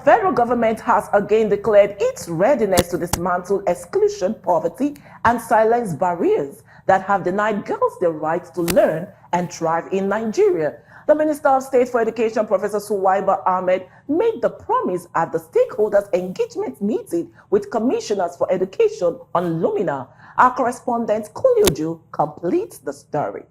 federal government has again declared its readiness to dismantle exclusion, poverty, and silence barriers that have denied girls the right to learn and thrive in Nigeria. The Minister of State for Education, Professor Suwaiba Ahmed, made the promise at the stakeholders' engagement meeting with commissioners for education on Luminah. Our correspondent, Kulioju, completes the story.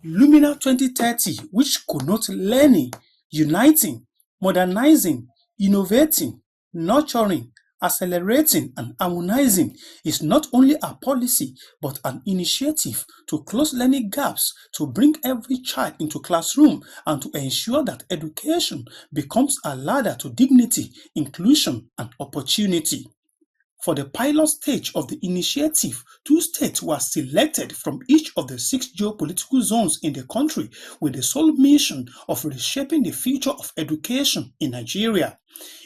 Luminah 2030, which connotes learning, uniting, modernizing, innovating, nurturing, accelerating, and harmonizing, is not only a policy but an initiative to close learning gaps, to bring every child into classroom, and to ensure that education becomes a ladder to dignity, inclusion, and opportunity. For the pilot stage of the initiative, 2 states were selected from each of the 6 geopolitical zones in the country with the sole mission of reshaping the future of education in Nigeria.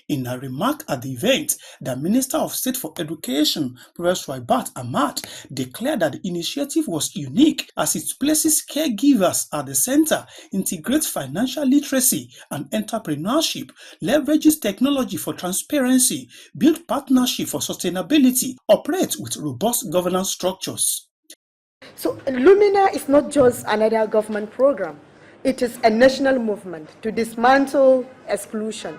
In a remark at the event, the Minister of State for Education, Professor Suwaiba Ahmed, declared that the initiative was unique as it places caregivers at the center, integrates financial literacy and entrepreneurship, leverages technology for transparency, builds partnership for sustainability, operates with robust governance structures. So Luminah is not just another government program. It is a national movement to dismantle exclusion,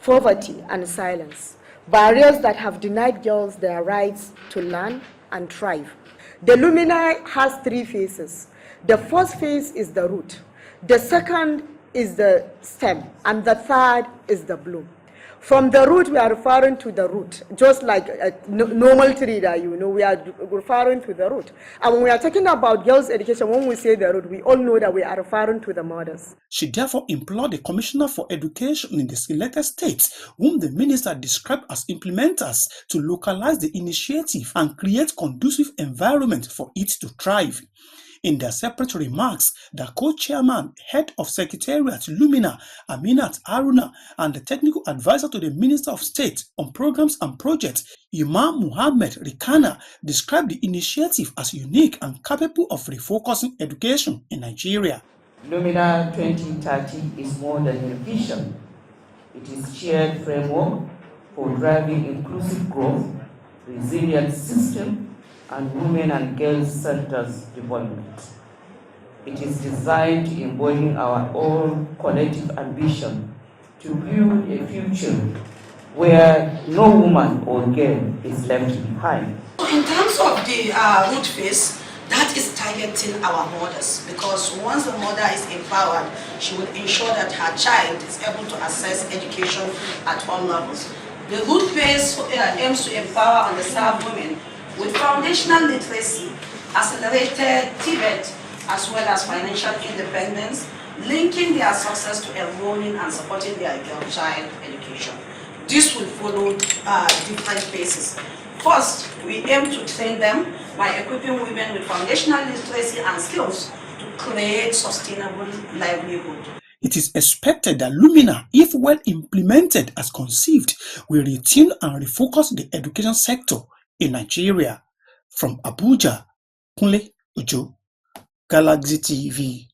poverty, and silence, barriers that have denied girls their rights to learn and thrive. The Luminah has 3 phases. The first phase is the root, the second is the stem, and the third is the bloom. From the root, we are referring to the root, just like a normal tree that we are referring to the root. And when we are talking about girls' education, when we say the root, we all know that we are referring to the mothers. She therefore implored the Commissioner for Education in the selected states, whom the minister described as implementers, to localize the initiative and create conducive environment for it to thrive. In their separate remarks, the co-chairman, head of Secretariat Luminah, Aminat Haruna, and the technical advisor to the Minister of State on Programs and Projects, Imam Muhammad Rikana, described the initiative as unique and capable of refocusing education in Nigeria. Luminah 2030 is more than a vision. It is a shared framework for driving inclusive growth, resilient system, and women and girls centers development. It is designed to embody our own collective ambition to build a future where no woman or girl is left behind. In terms of the root phase, that is targeting our mothers, because once the mother is empowered, she will ensure that her child is able to access education at all levels. The root phase aims to empower and serve women with foundational literacy, accelerated TVET, as well as financial independence, linking their success to enrolling and supporting their girl child education. This will follow different phases. First, we aim to train them by equipping women with foundational literacy and skills to create sustainable livelihood. It is expected that Luminah, if well implemented as conceived, will retune and refocus the education sector in Nigeria. From Abuja, Kunle Ujo, Galaxy TV.